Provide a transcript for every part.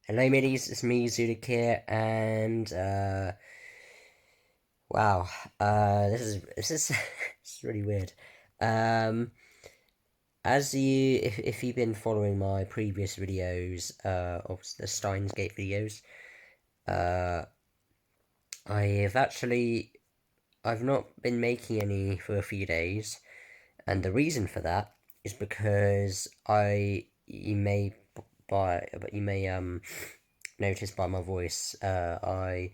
Hello, middies. It's me, Zudik here, and wow, this is this is really weird. Um, as if you've been following my previous videos, of the Steins Gate videos, uh, I have actually I've not been making any for a few days, and the reason for that is because you may notice by my voice, my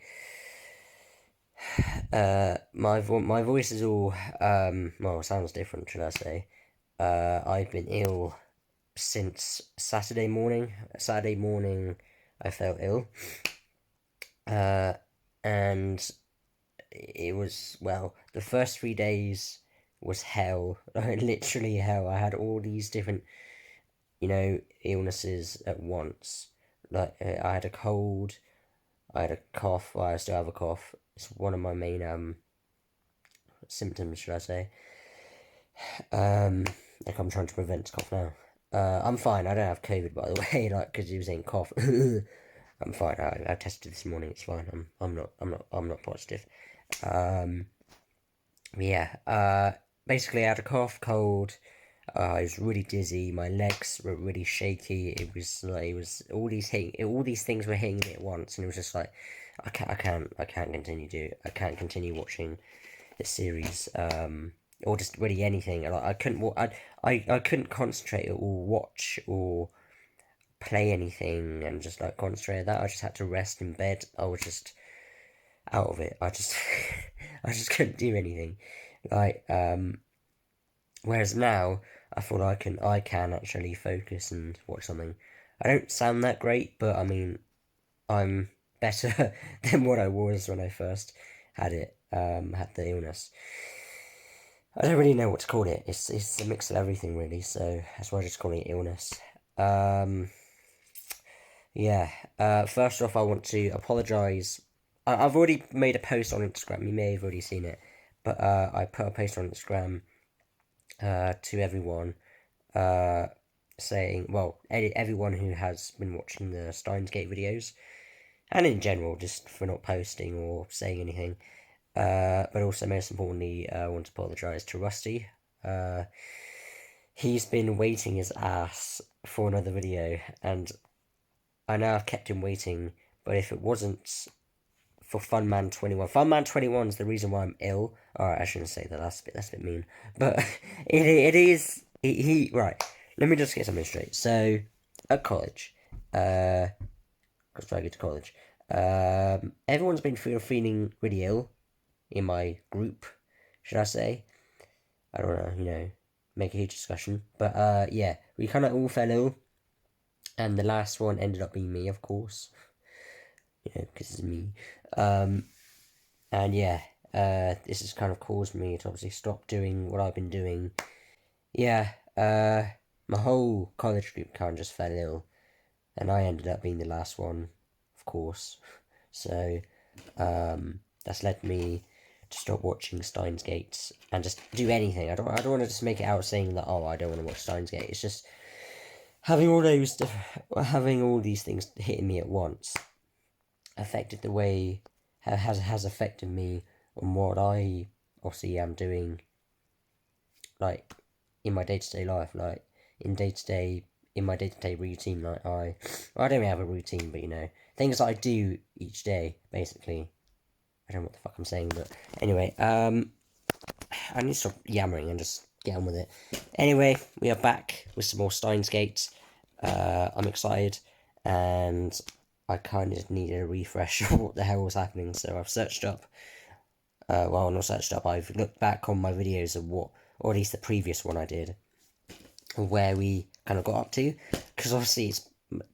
voice is all well, sounds different, should I say? I've been ill since Saturday morning. Saturday morning, I felt ill, uh, and it was, well, the first 3 days was hell, like literally hell. I had all these different, illnesses at once. Like I had a cold, I had a cough. Well, I still have a cough. It's one of my main symptoms, should I say? Um, like I'm trying to prevent cough now. I'm fine. I don't have COVID, by the way. Like, because you were saying cough. I'm fine. I tested this morning. It's fine. I'm not positive. Um, yeah. Basically, I had a cough, cold. I was really dizzy. My legs were really shaky. It was all these things were hitting me at once, and it was just like, I can't continue watching this series, or just really anything. Like I couldn't, I couldn't concentrate or watch or play anything and just like concentrate on that. I just had to rest in bed. I was just out of it. I just, I just couldn't do anything. Like, whereas now I feel I can actually focus and watch something. I don't sound that great, but I mean, I'm better than what I was when I first had the illness. I don't really know what to call it. It's a mix of everything, really. So that's why I just call it illness. Um, yeah. First off, I want to apologize. I've already made a post on Instagram. You may have already seen it, but I put a post on Instagram to everyone, uh, saying, well, everyone who has been watching the Steins Gate videos, and in general, just for not posting or saying anything. But also, most importantly, I want to apologise to Rusty. Uh, he's been waiting his ass for another video, and I know I've kept him waiting, but if it wasn't for Funman 21 is the reason why I'm ill. Alright, I shouldn't say that, that's a bit mean. But it is, right, let me just get something straight. So, at college, because I go to college, everyone's been feeling really ill in my group, should I say? I don't know, make a huge discussion. But yeah, we kind of all fell ill, and the last one ended up being me, of course, because it's me. Um, and yeah, this has kind of caused me to obviously stop doing what I've been doing. Yeah, my whole college group kind of just fell ill, and I ended up being the last one, of course. So, that's led me to stop watching Steins Gates and just do anything. I don't want to just make it out saying that, oh, I don't want to watch Steins Gate. It's just having all these things hitting me at once affected the way has affected me on what I obviously am doing, like in my day to day life, like in my day to day routine. Like I don't really have a routine, but things that I do each day, basically. I don't know what the fuck I'm saying, but anyway, I need to stop yammering and just get on with it. Anyway, we are back with some more Steins Gate. I'm excited, and I kind of needed a refresh of what the hell was happening, so I've searched up, well, not searched up, I've looked back on my videos of what, or at least the previous one I did, where we kind of got up to, because obviously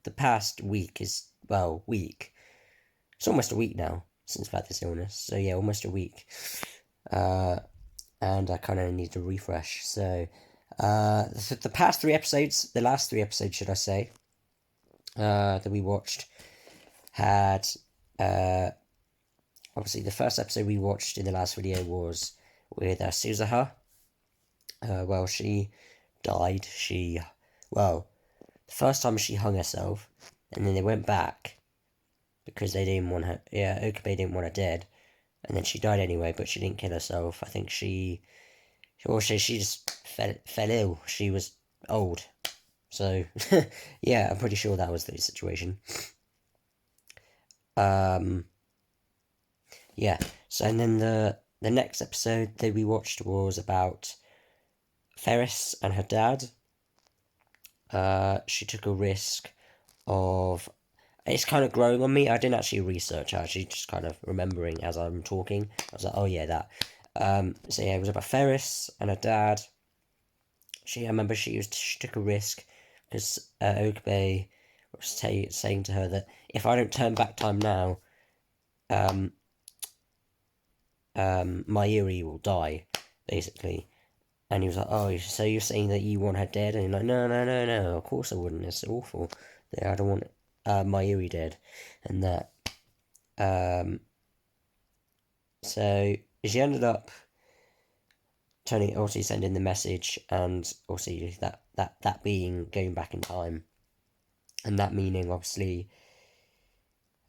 the past week is, well, it's almost a week now since I've had this illness, so yeah, almost a week, and I kind of need to refresh, so, the past 3 episodes, the last 3 episodes, should I say, that we watched, had, obviously the first episode we watched in the last video was with Suzaha. Well, she died. The first time she hung herself, and then they went back because they didn't want her. Yeah, Okabe didn't want her dead, and then she died anyway. But she didn't kill herself. I think she just fell ill. She was old, so yeah, I'm pretty sure that was the situation. Yeah. So and then the next episode that we watched was about Ferris and her dad. She took a risk of. It's kind of growing on me. I didn't actually research. I actually just kind of remembering as I'm talking. I was like, oh yeah, that. So yeah, it was about Ferris and her dad. I remember she took a risk because Okabe was saying to her that if I don't turn back time now, Mayuri will die, basically. And he was like, oh, so you're saying that you want her dead? And you're like, no, of course I wouldn't. It's awful. I don't want Mayuri dead. And that. So she ended up obviously sending the message, and obviously that being going back in time. And that meaning, obviously,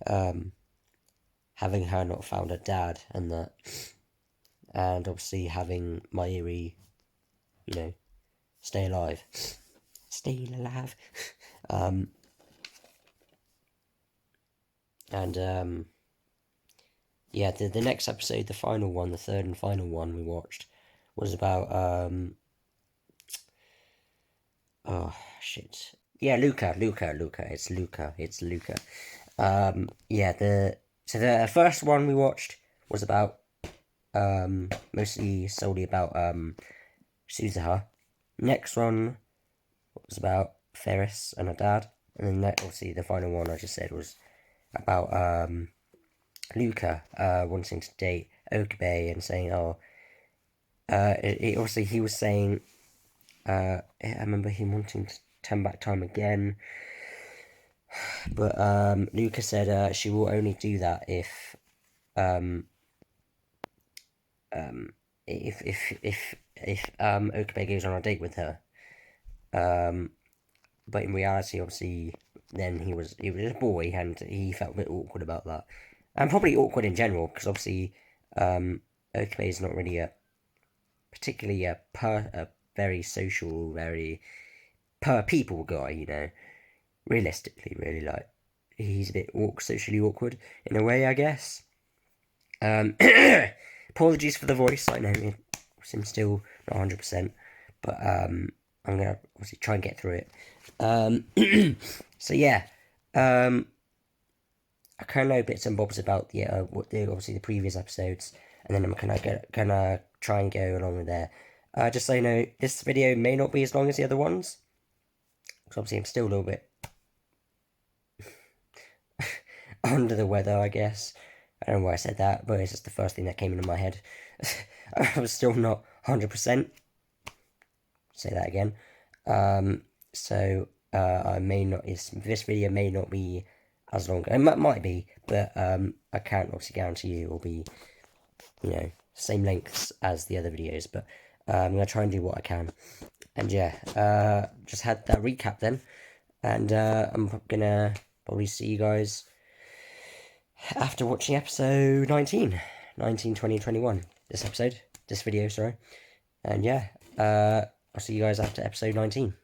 having her not found her dad, and that. And obviously having Mayuri, stay alive. Stay alive. Yeah, the next episode, the final one, the third and final one we watched, was about, oh, shit. Yeah, Luca, it's Luca. Yeah, so the first one we watched was about, mostly solely about, Suzuha. Next one was about Ferris and her dad, and then obviously the final one I just said was about Luca wanting to date Okabe and saying, obviously he was saying, I remember him wanting to turn back time again, but Luca said she will only do that if Okabe goes on a date with her. But in reality, obviously, then he was a boy, and he felt a bit awkward about that, and probably awkward in general, because obviously, Okabe is not really particularly a very social, very per people guy, realistically, really, like, he's a bit socially awkward in a way, I guess. Apologies for the voice, I know I'm still not 100%, but I'm gonna obviously try and get through it. So yeah, I kind of know bits and bobs about obviously the previous episodes, and then I'm gonna try and go along with there. Just so you know, this video may not be as long as the other ones, because obviously I'm still a little bit under the weather, I guess. I don't know why I said that, but it's just the first thing that came into my head. I was still not 100%. Say that again. So I may not. This video may not be as long. It might be, but I can't obviously guarantee you it will be, same lengths as the other videos. But I'm gonna try and do what I can. And yeah, just had that recap then, and I'm gonna probably see you guys after watching episode 19, 20, 21. This video, sorry. And yeah, I'll see you guys after episode 19.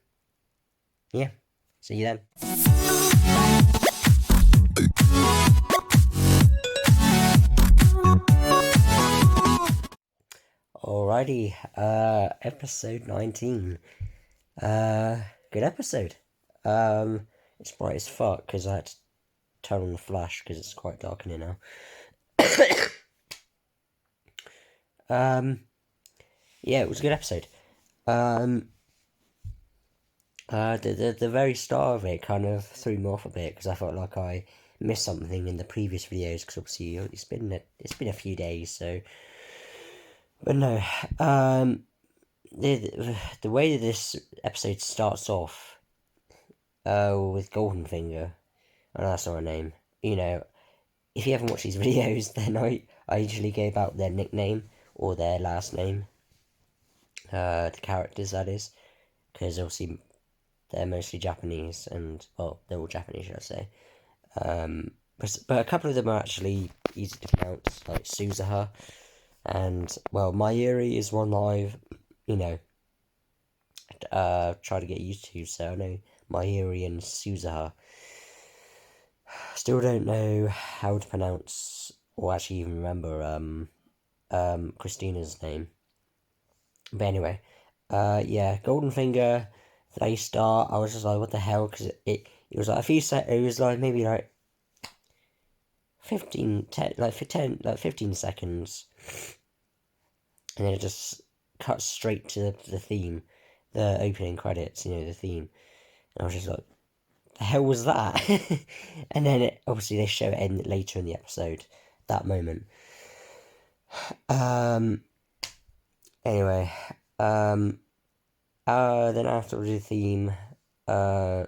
Yeah, see you then. Alrighty, episode 19. Good episode. It's bright as fuck because I had to turn on the flash because it's quite dark in here now. Yeah, it was a good episode. The very start of it kind of threw me off a bit because I felt like I missed something in the previous videos, because obviously it's been a few days, so. But no, the way that this episode starts off, with Golden Finger, and that's not her name. If you haven't watched these videos, then I usually go about their nickname or their last name. The characters, that is, because obviously they're mostly Japanese, and well, they're all Japanese, should I say. But a couple of them are actually easy to pronounce, like Suzuha, and well, Mayuri is one that I've, you know, tried to get used to. So I know Mayuri and Suzuha. Still don't know how to pronounce or actually even remember Christina's name. But anyway, yeah, Golden Finger. They start. I was just like, what the hell? Because it was like a few it was like maybe like 15 seconds, and then it just cuts straight to the theme, the opening credits. You know, the theme. And I was just like, the hell was that? And then obviously they show it later in the episode, that moment. Anyway, then after the theme, I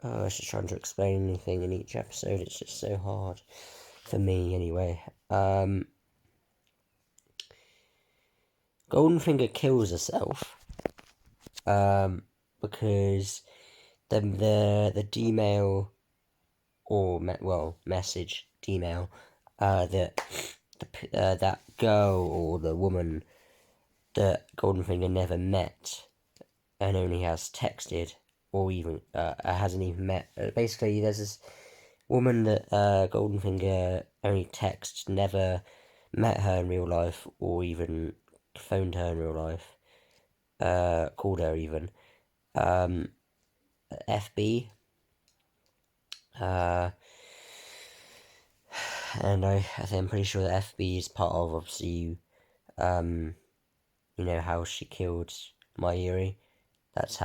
was just trying to explain anything in each episode. It's just so hard for me, anyway. Golden Finger kills herself, because the D-mail or message D-mail that that girl or the woman that Golden Finger never met and only has texted or even hasn't even met. Basically, there's this woman that Golden Finger only texted, never met her in real life or even phoned her in real life, called her even. FB. And I think I'm pretty sure that FB is part of, obviously, you know, how she killed Mayuri. That's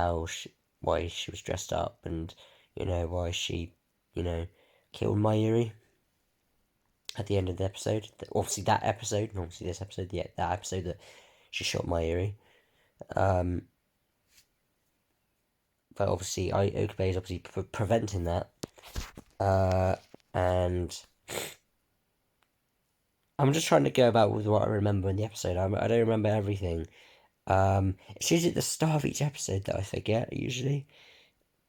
why she was dressed up, and, you know, why she, you know, killed Mayuri at the end of the episode. Obviously that episode, not obviously this episode, that episode that she shot Mayuri. But obviously, Okabe is obviously preventing that. And I'm just trying to go about with what I remember in the episode. I don't remember everything. It's usually at the start of each episode that I forget, usually.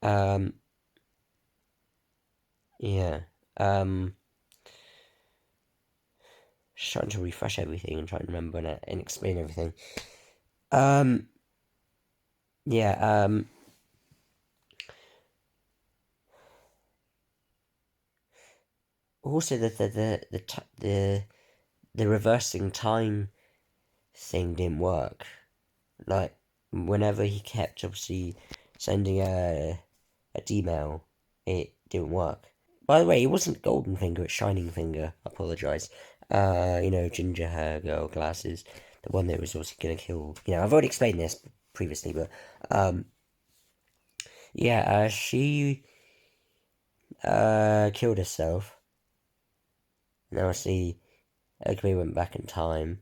Yeah. Just trying to refresh everything and try and remember and explain everything. Yeah, also the reversing time thing didn't work. Like, whenever he kept obviously sending a D-mail, it didn't work. By the way, it wasn't Golden Finger, it's Shining Finger. I apologise. You know, ginger hair girl, glasses, the one that was also gonna kill. You know, I've already explained this previously, but yeah, she killed herself. And obviously, Okabe went back in time.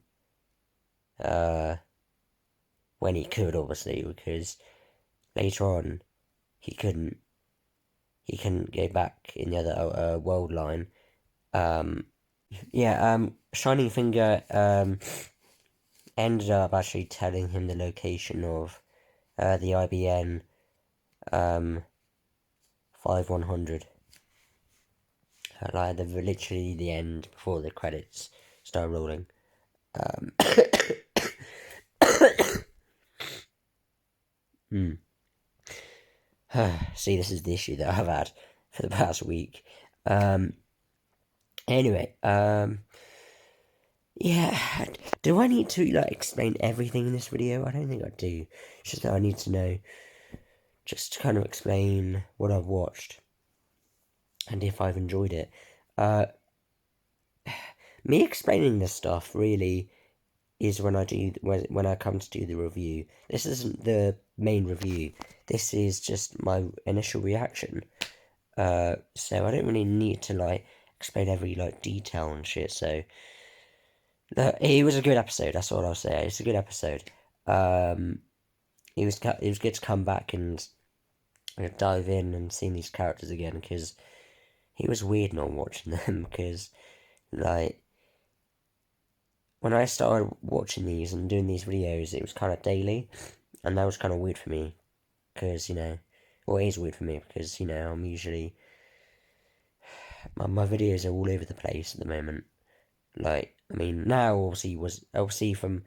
When he could, obviously, because later on he couldn't go back in the other world line. Yeah, Shining Finger ended up actually telling him the location of the IBN 5100. Like literally the end before the credits start rolling. See, this is the issue that I've had for the past week. Anyway, yeah, do I need to like explain everything in this video? I don't think I do. It's just that I need to know, just to kind of explain what I've watched and if I've enjoyed it. Me explaining this stuff really is when I come to do the review. This isn't the main review. This is just my initial reaction. So I don't really need to like explain every like detail and shit. So it was a good episode. That's all I'll say. It's a good episode. It was good to come back and dive in and see these characters again, because it was weird not watching them, because like when I started watching these and doing these videos, it was kind of daily, And that was kind of weird for me, because, well, it is weird for me, because, I'm usually, my videos are all over the place at the moment. Like, I mean, now, obviously from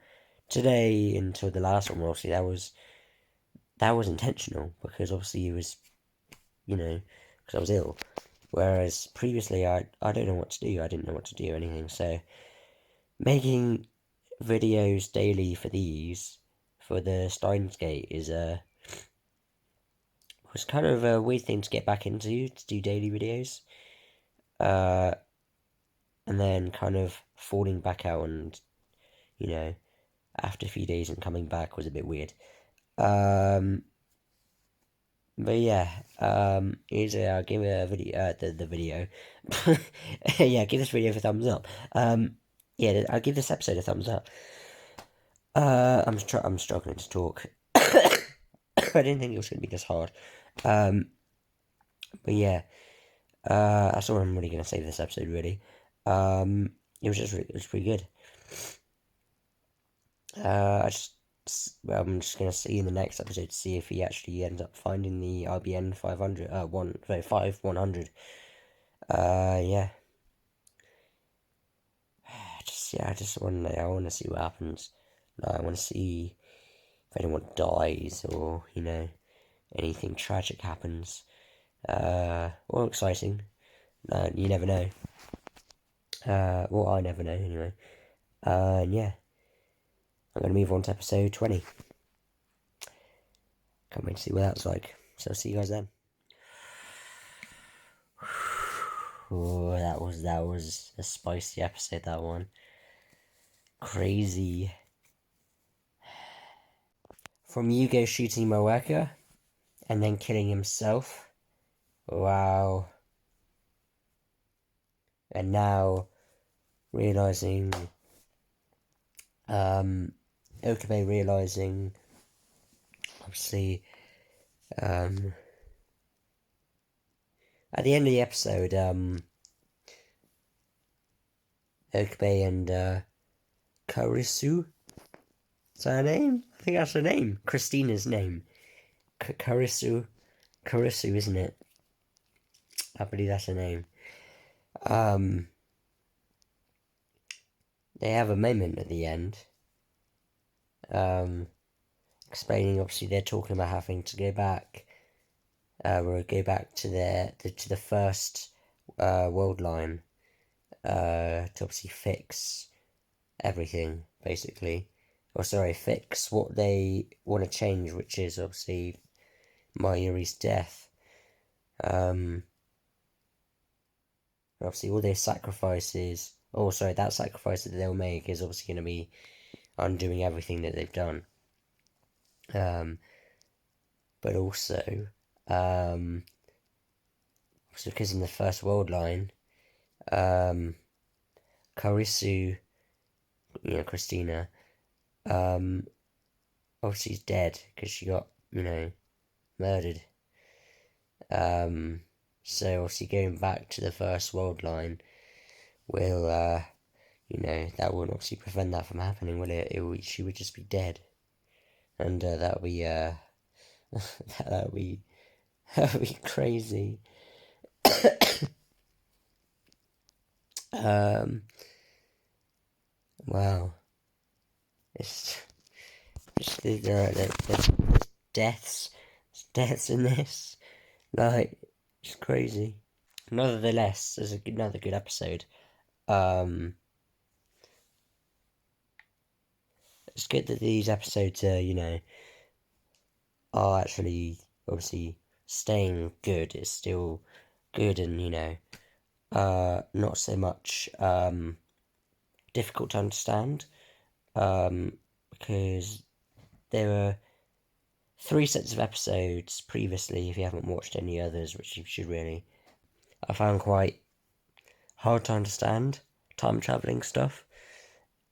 today until the last one, obviously, that was intentional, because obviously it was, because I was ill. Whereas previously, I don't know what to do. I didn't know what to do, anything. So, making videos daily for the Steins gate, was kind of a weird thing to get back into, to do daily videos. And then kind of falling back out, and, after a few days and coming back was a bit weird. But yeah, I'll give a video, the video. Yeah, give this video a thumbs up. Yeah, I'll give this episode a thumbs up. I'm struggling to talk. I didn't think it was going to be this hard. But yeah, that's all I'm really going to say for this episode, really. It was pretty good. I'm just going to see in the next episode to see if he actually ends up finding the IBN 500, 100. Yeah. I just want to see what happens. I want to see if anyone dies, or, anything tragic happens. Or exciting. You never know. Well, I never know, anyway. And yeah. I'm going to move on to episode 20. Can't wait to see what that's like. So I'll see you guys then. Oh, that was a spicy episode, that one. Crazy. From Yugo shooting my worker and then killing himself. Wow. And now realizing, Okabe realizing, obviously, at the end of the episode, Okabe and, Karisu, is that her name? I think that's her name. Christina's name. Karisu, isn't it? I believe that's her name. They have a moment at the end, explaining, obviously they're talking about having to go back, to the first, world line, to obviously fix everything, basically. Or sorry, fix what they want to change, which is obviously Mayuri's death. Obviously all their sacrifices, that sacrifice that they'll make is obviously going to be undoing everything that they've done. But also, because in the first world line, Karisu, Christina, obviously is dead because she got, murdered. So obviously going back to the first world line will, that wouldn't obviously prevent that from happening, will it? She would just be dead. And that would be, that would be crazy. Wow. It's there's deaths in this. Like, it's crazy. Nevertheless, there's another good episode. It's good that these episodes are actually obviously staying good. It's still good, and not so much difficult to understand, because there were 3 sets of episodes previously, if you haven't watched any others, which you should really, I found quite hard to understand time traveling stuff.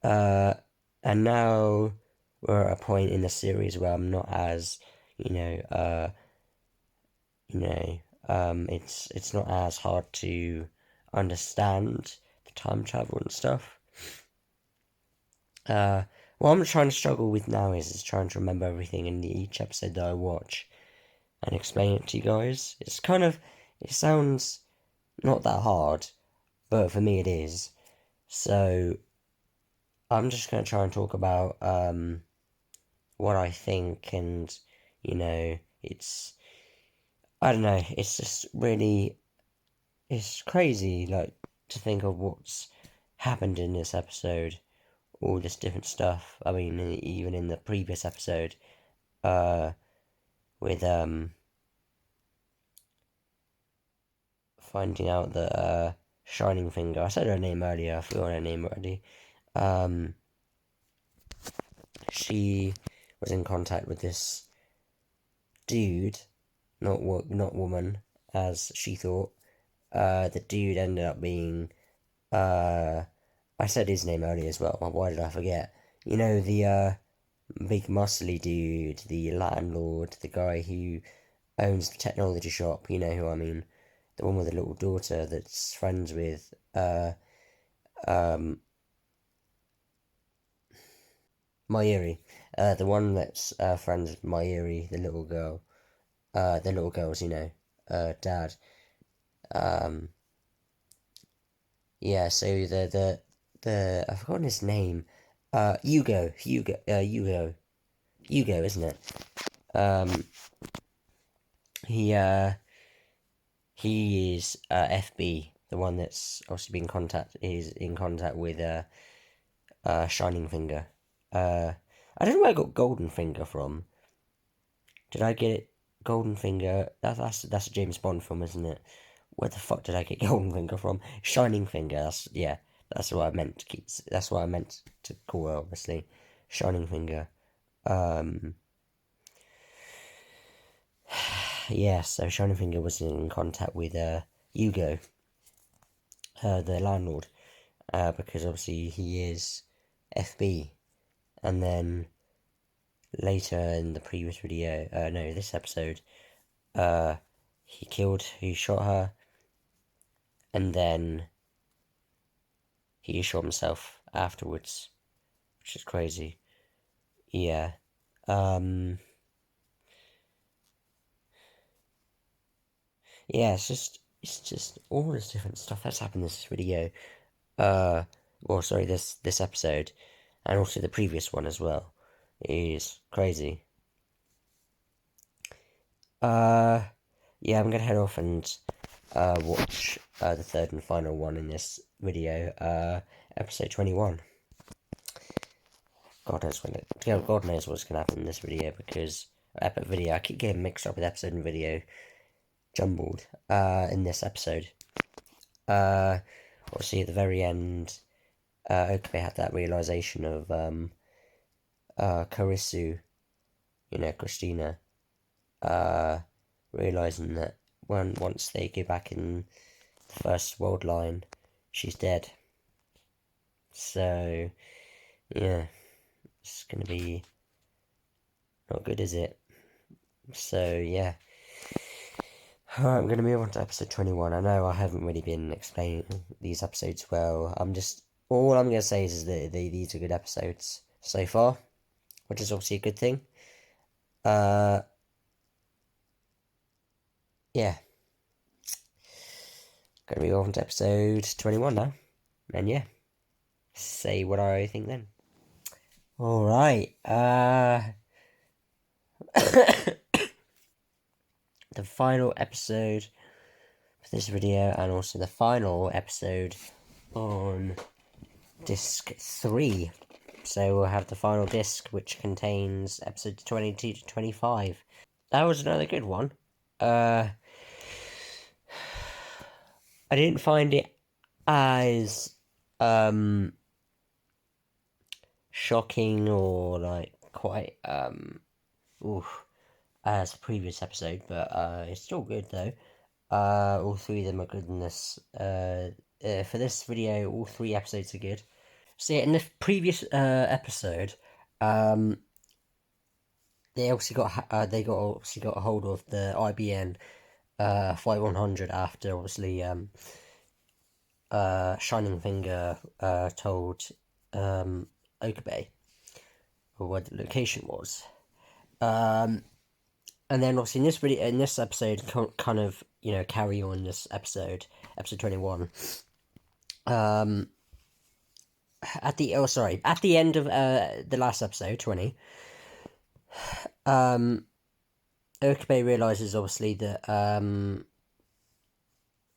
And now we're at a point in the series where I'm not as, it's not as hard to understand the time travel and stuff. what I'm trying to struggle with now is trying to remember everything in each episode that I watch and explain it to you guys. It sounds not that hard, but for me it is. So I'm just gonna try and talk about what I think, and it's I don't know. It's just really it's crazy, like to think of what's happened in this episode, all this different stuff. I mean, even in the previous episode, uh, with finding out that Shining Finger. I said her name earlier. I forgot her name already. Um, she was in contact with this dude, not woman, as she thought. The dude ended up being I said his name earlier as well. Why did I forget? You know, the big muscly dude, the landlord, the guy who owns the technology shop. You know who I mean? The one with the little daughter that's friends with um Mayuri. The one that's friends with Mayuri, the little girl. The little girl's, dad. Um, yeah. So the I've forgotten his name. Hugo, isn't it? Um, he he is FB, the one that's obviously been in contact with Shining Finger. I don't know where I got Golden Finger from. Did I get it? Golden Finger? That's a James Bond film, isn't it? Where the fuck did I get Golden Finger from? Shining Finger. That's what I meant to keep. That's what I meant to call her, obviously. Shining Finger. Um, yeah. So Shining Finger was in contact with Hugo, the landlord, because obviously he is FB, and then later in the previous video, no, this episode, uh, he shot her, and then he shot himself afterwards, which is crazy. Yeah. Um, yeah, it's just all this different stuff that's happened in this video. Well, sorry, this episode, and also the previous one as well, is crazy. Uh, yeah, I'm gonna head off and watch the third and final one in this video, episode 21. God knows what's gonna happen in this video, because epic video. I keep getting mixed up with episode and video, jumbled. In this episode, obviously at the very end, Okabe had that realization of Karisu, Christina, realizing that once they get back in the first world line, she's dead. So yeah, it's gonna be not good, is it? So yeah. Alright, I'm gonna move on to episode 21. I know I haven't really been explaining these episodes well. All I'm gonna say is that these are good episodes so far, which is obviously a good thing. Yeah. Gonna move on to episode 21 now. And yeah, say what I think then. Alright, the final episode for this video, and also the final episode on disc 3. So we'll have the final disc, which contains episodes 22 to 25. That was another good one. I didn't find it as shocking or like quite as the previous episode, but it's still good though. All three of them are good in this. For this video, all 3 episodes are good. So yeah, in the previous episode, they obviously got got a hold of the IBN 5100 after obviously Shining Finger told Okabe. or where the location was. And then obviously in this episode, kind of, you know, carry on this episode 21. At the end of the last episode 20, Okabe realizes obviously that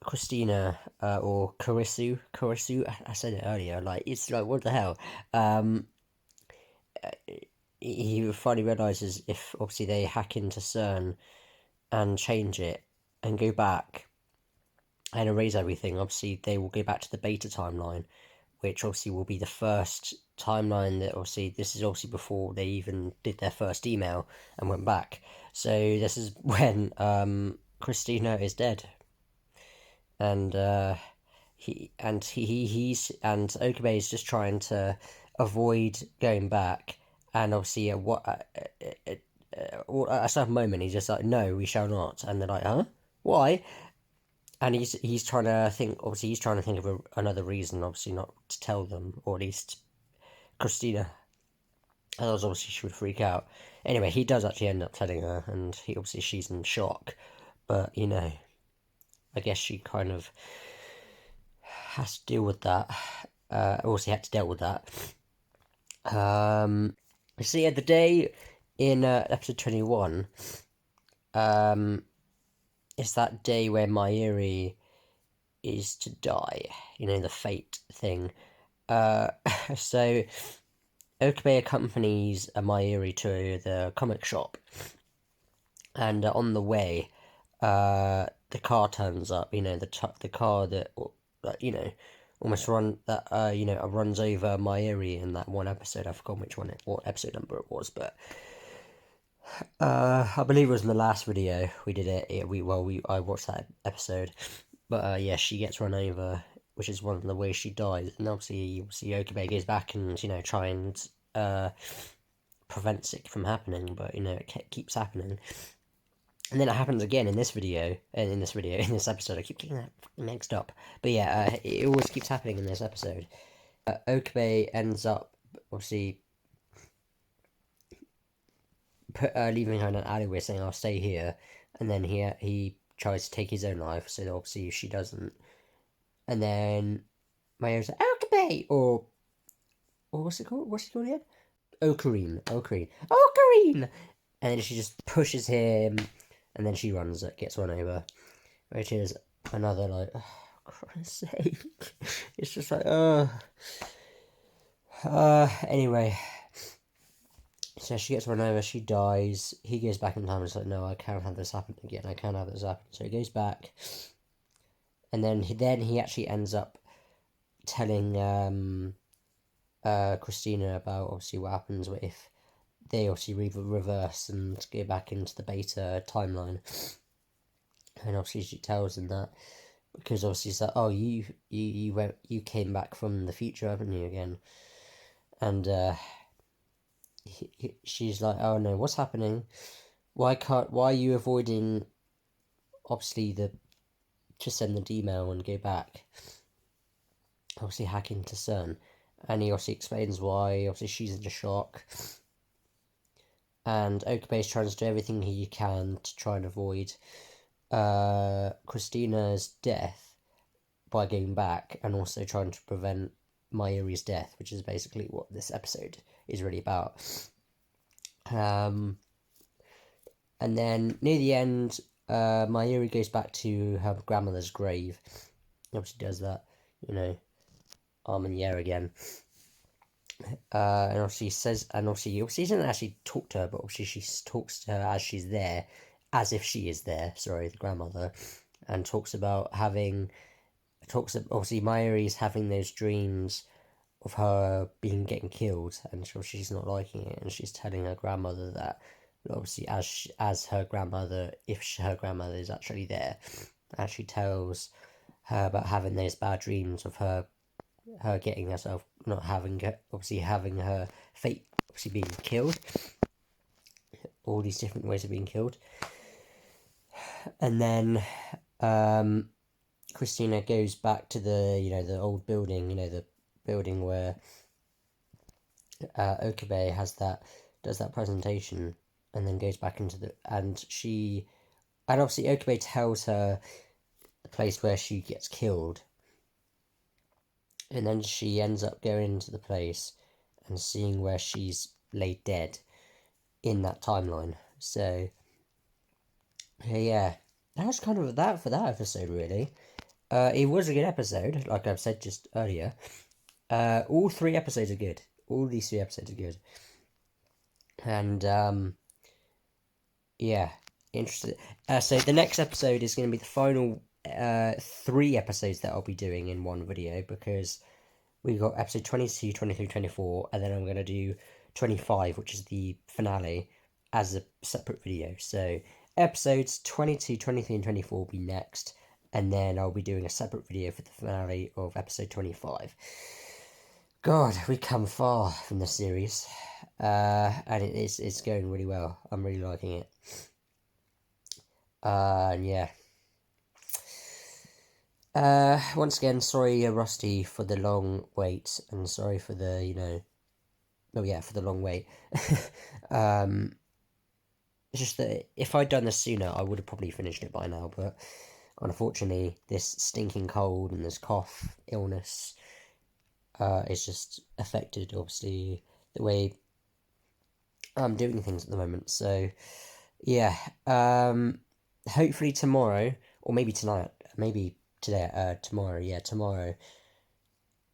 Christina or Kurisu, I said it earlier, like it's like what the hell. He finally realizes if obviously they hack into CERN and change it and go back and erase everything, obviously they will go back to the beta timeline, which obviously will be the first timeline that obviously this is obviously before they even did their first email and went back. So this is when Christina is dead, and Okabe is just trying to avoid going back, and obviously at a certain moment he's just like, no, we shall not, and they're like, huh, why? And he's trying to think. Obviously, he's trying to think of another reason. Obviously, not to tell them, or at least Christina. Otherwise, obviously, she would freak out. Anyway, he does actually end up telling her, and she's in shock. But you know, I guess she kind of has to deal with that. Also, had to deal with that. So yeah, the day in episode 21, it's that day where Mayuri is to die. You know, the fate thing. So Okabe accompanies Mayuri to the comic shop, and on the way, the car turns up. You know, the car that you know almost runs over Mayuri in that one episode. I forgot what episode number it was, but I believe it was in the last video we did it. I watched that episode, but yeah, she gets run over, which is one of the ways she dies. And obviously Okabe goes back and try and prevents it from happening, but it keeps happening. And then it happens again in this video, in this episode. I keep getting that mixed up. But yeah, it always keeps happening in this episode. Okabe ends up, obviously, leaving her in an alleyway saying, I'll stay here. And then he tries to take his own life, so obviously she doesn't. And then Mayo's like, Okabe! Or what's it called? What's it called again? Ocarine. And then she just pushes him, and then she gets run over, which is another, like, oh, Christ's sake. It's just like, anyway. So she gets run over, she dies, he goes back in time and is like, no, I can't have this happen again, I can't have this happen. So he goes back, and then he actually ends up telling Christina about obviously what happens if they obviously reverse and go back into the beta timeline. And obviously she tells him that because obviously it's like, oh, you came back from the future, haven't you, again? And she's like, oh no, what's happening? Why are you avoiding obviously to send the email and go back? Obviously hacking to CERN. And he obviously explains why. Obviously she's in shock. And Okabe's trying to do everything he can to try and avoid Christina's death by going back, and also trying to prevent Mayuri's death, which is basically what this episode is really about. And then near the end, Mayuri goes back to her grandmother's grave. Obviously does that, arm in the air again. And obviously says, and obviously she doesn't actually talk to her, but obviously she talks to her as she's there, as if she is there, sorry, the grandmother, and obviously Mayuri's having those dreams of her getting killed, and she's not liking it, and she's telling her grandmother that, obviously as her grandmother, if her grandmother is actually there, and she tells her about having those bad dreams of her getting herself, not having her fate obviously being killed, all these different ways of being killed. And then Christina goes back to the the old building, the building where Okabe does that presentation, and then goes back into and obviously Okabe tells her the place where she gets killed, and then she ends up going into the place and seeing where she's laid dead in that timeline. So yeah, that was kind of that for that episode, really. It was a good episode, like I've said just earlier. All 3 episodes are good. All these 3 episodes are good. And yeah, interested. So the next episode is going to be the final 3 episodes that I'll be doing in one video, because we've got episode 22, 23, 24, and then I'm going to do 25, which is the finale, as a separate video. So episodes 22, 23, and 24 will be next, and then I'll be doing a separate video for the finale of episode 25. God, we come far from this series, and it's going really well. I'm really liking it. And yeah. Once again, sorry, Rusty, for the long wait, and sorry for the, for the long wait. It's just that if I'd done this sooner, I would have probably finished it by now, but unfortunately, this stinking cold and this cough, illness, it's just affected, obviously, the way I'm doing things at the moment. So yeah, hopefully tomorrow, or maybe tonight, maybe today, tomorrow,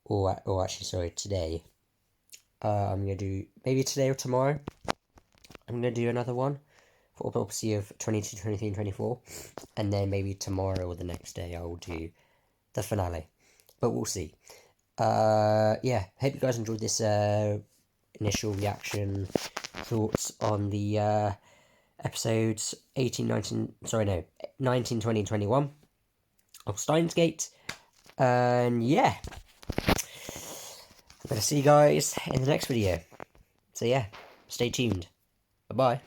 or actually, sorry, today, I'm gonna do, maybe today or tomorrow, I'm gonna do another one for Apoptosis of 22, 23, and 24, and then maybe tomorrow or the next day I will do the finale, but we'll see. Yeah, hope you guys enjoyed this initial reaction, thoughts on the episodes 18, 19, 20, 21 of Steins Gate. And yeah, I'm gonna see you guys in the next video. So yeah, stay tuned. Bye bye.